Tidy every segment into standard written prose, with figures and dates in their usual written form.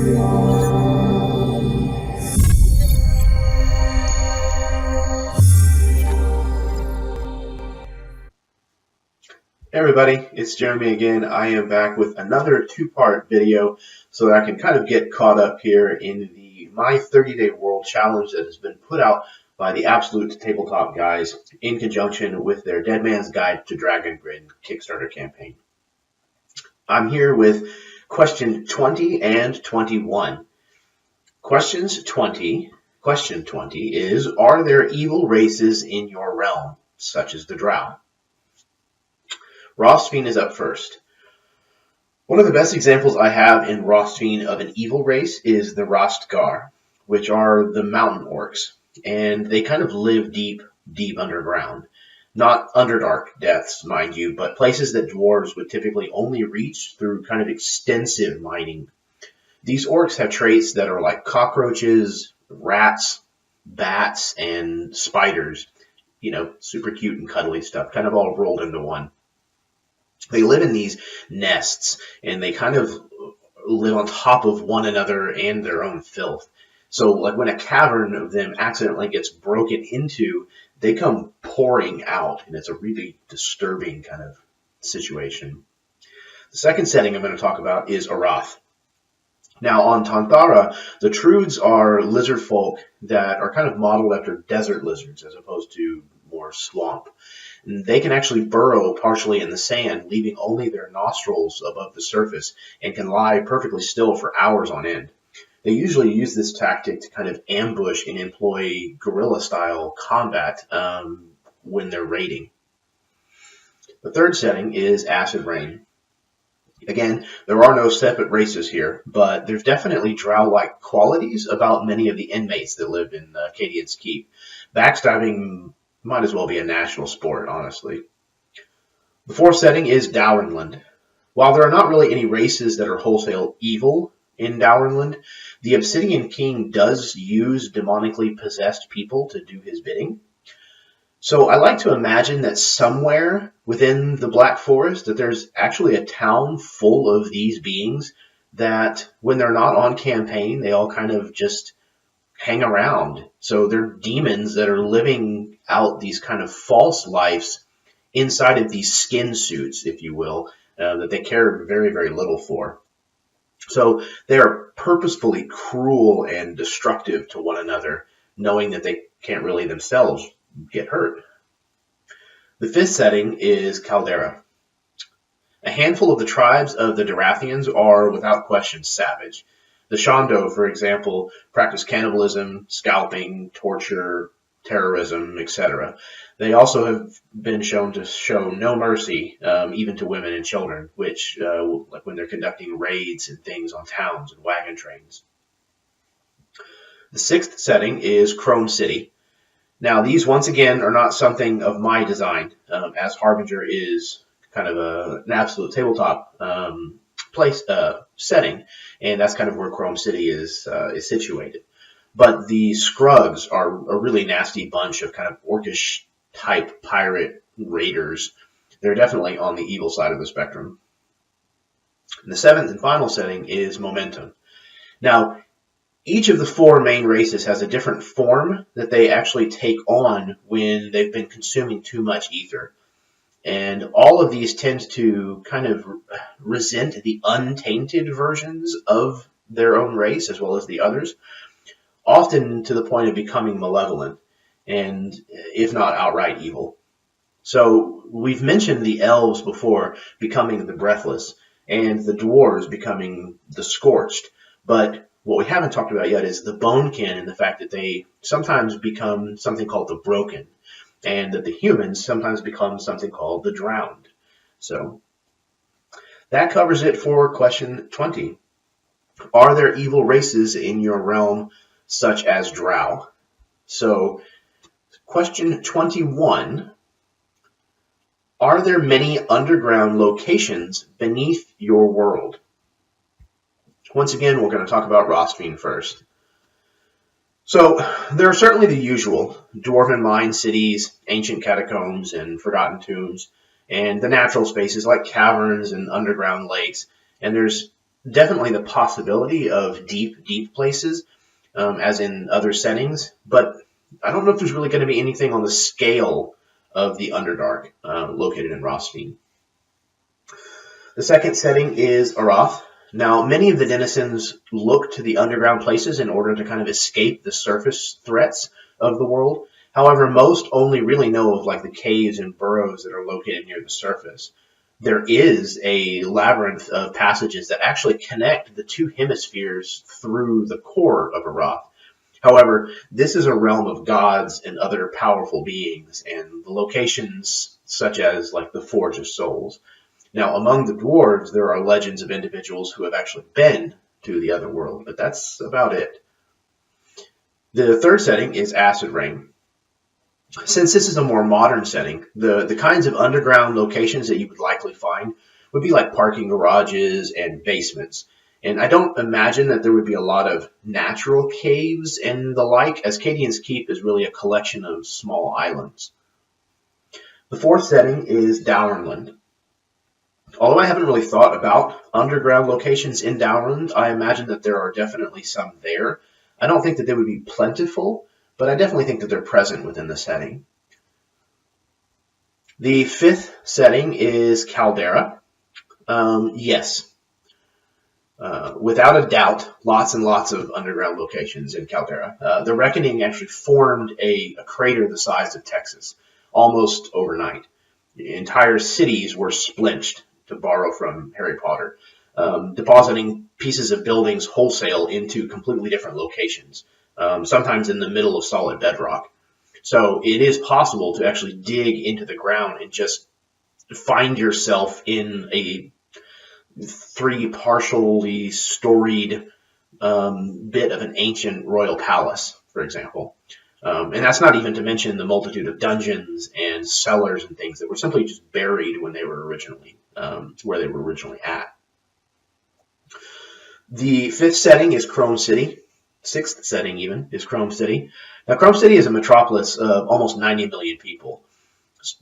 Hey everybody, it's Jeremy again. I am back with another two-part video so that I can kind of get caught up here in my 30-day world challenge that has been put out by the Absolute Tabletop guys in conjunction with their Dead Man's Guide to Dragongrin Kickstarter campaign. I'm here with question 20 and 21. Question 20 is, are there evil races in your realm, such as the drow? Rostveen is up first. One of the best examples I have in Rostveen of an evil race is the Rostgar, which are the mountain orcs, and they kind of live deep underground. Not Underdark depths, mind you, but places that dwarves would typically only reach through kind of extensive mining. These orcs have traits that are like cockroaches, rats, bats, and spiders. You know, super cute and cuddly stuff, kind of all rolled into one. They live in these nests, and they kind of live on top of one another and their own filth. So, like when a cavern of them accidentally gets broken into, they come pouring out, and it's a really disturbing kind of situation. The second setting I'm going to talk about is Arath. Now, on Tanthara, the Trudes are lizard folk that are kind of modeled after desert lizards as opposed to more swamp. And they can actually burrow partially in the sand, leaving only their nostrils above the surface, and can lie perfectly still for hours on end. They usually use this tactic to kind of ambush and employ guerrilla-style combat when they're raiding. The third setting is Acid Rain. Again, there are no separate races here, but there's definitely drow-like qualities about many of the inmates that live in Cadian's Keep. Backstabbing might as well be a national sport, honestly. The fourth setting is Dowrenland. While there are not really any races that are wholesale evil in Dowrenland, the Obsidian King does use demonically possessed people to do his bidding. So I like to imagine that somewhere within the Black Forest that there's actually a town full of these beings that when they're not on campaign, they all kind of just hang around. So they're demons that are living out these kind of false lives inside of these skin suits, if you will, that they care very, very little for. So they are purposefully cruel and destructive to one another, knowing that they can't really themselves get hurt. The fifth setting is Caldera. A handful of the tribes of the Darathians are without question savage. The Shondo, for example, practice cannibalism, scalping, torture, terrorism, etc. They also have been shown to show no mercy, even to women and children, which, like when they're conducting raids and things on towns and wagon trains. The sixth setting is Chrome City. Now, these, once again, are not something of my design, as Harbinger is kind of an absolute tabletop setting, and that's kind of where Chrome City is situated. But the Scrugs are a really nasty bunch of kind of orcish-type pirate raiders. They're definitely on the evil side of the spectrum. And the seventh and final setting is Momentum. Now, each of the four main races has a different form that they actually take on when they've been consuming too much ether. And all of these tend to kind of resent the untainted versions of their own race as well as the others, often to the point of becoming malevolent and, if not outright evil. So we've mentioned the elves before becoming the breathless and the dwarves becoming the scorched, but what we haven't talked about yet is the bonekin and the fact that they sometimes become something called the broken, and that the humans sometimes become something called the drowned. So that covers it for question 20. Are there evil races in your realm such as drow? So question 21. Are there many underground locations beneath your world? Once again, we're going to talk about Rostveen first. So there are certainly the usual dwarven mine cities, ancient catacombs, and forgotten tombs, and the natural spaces like caverns and underground lakes. And there's definitely the possibility of deep places, as in other settings, but I don't know if there's really going to be anything on the scale of the Underdark located in Rothstein. The second setting is Arath. Now, many of the denizens look to the underground places in order to kind of escape the surface threats of the world. However, most only really know of like the caves and burrows that are located near the surface. There is a labyrinth of passages that actually connect the two hemispheres through the core of Arath. However, this is a realm of gods and other powerful beings, and the locations such as like the Forge of Souls. Now, among the dwarves, there are legends of individuals who have actually been to the other world, but that's about it. The third setting is Acid Rain. Since this is a more modern setting, the kinds of underground locations that you would likely find would be like parking garages and basements. And I don't imagine that there would be a lot of natural caves and the like, as Cadian's Keep is really a collection of small islands. The fourth setting is Dowrland. Although I haven't really thought about underground locations in Dowrland, I imagine that there are definitely some there. I don't think that they would be plentiful, but I definitely think that they're present within the setting. The fifth setting is Caldera. Yes, without a doubt, lots and lots of underground locations in Caldera. The Reckoning actually formed a crater the size of Texas almost overnight. Entire cities were splinched, to borrow from Harry Potter, depositing pieces of buildings wholesale into completely different locations, sometimes in the middle of solid bedrock. So it is possible to actually dig into the ground and just find yourself in a three partially storied bit of an ancient royal palace, for example. And that's not even to mention the multitude of dungeons and cellars and things that were simply just buried when they were originally where they were originally at. The fifth setting is Chrome City. Sixth setting even is Chrome City. Now, Chrome City is a metropolis of almost 90 million people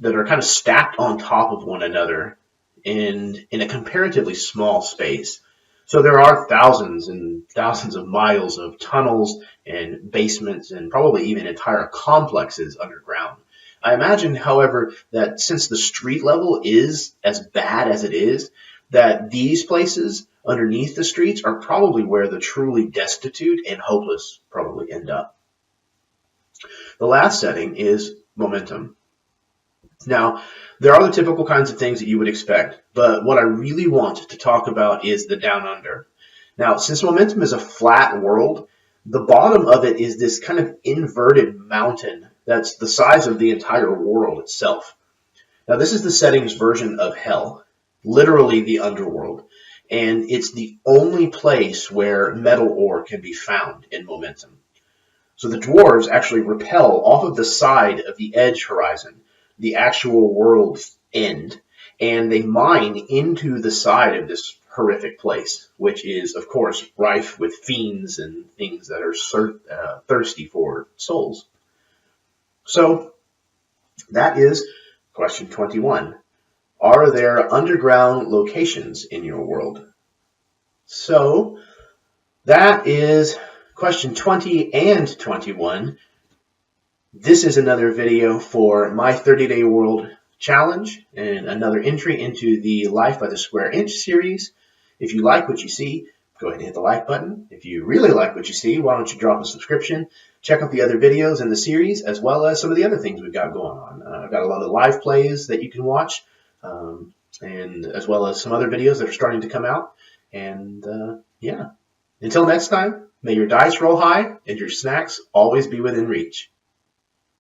that are kind of stacked on top of one another in a comparatively small space. So there are thousands and thousands of miles of tunnels and basements and probably even entire complexes underground. I imagine, however, that since the street level is as bad as it is, that these places underneath the streets are probably where the truly destitute and hopeless probably end up. The last setting is Momentum. Now, there are the typical kinds of things that you would expect, but what I really want to talk about is the Down Under. Now, since Momentum is a flat world, the bottom of it is this kind of inverted mountain that's the size of the entire world itself. Now, this is the setting's version of Hell, literally the underworld, and it's the only place where metal ore can be found in Momentum. So the dwarves actually rappel off of the side of the edge horizon, the actual world's end, and they mine into the side of this horrific place, which is, of course, rife with fiends and things that are thirsty for souls. So that is question 21. Are there underground locations in your world? So that is question 20 and 21. This is another video for my 30-day world challenge and another entry into the Life by the Square Inch series. If you like what you see, go ahead and hit the like button. If you really like what you see, why don't you drop a subscription? Check out the other videos in the series, as well as some of the other things we've got going on. I've got a lot of live plays that you can watch, and as well as some other videos that are starting to come out. And yeah, until next time, may your dice roll high and your snacks always be within reach.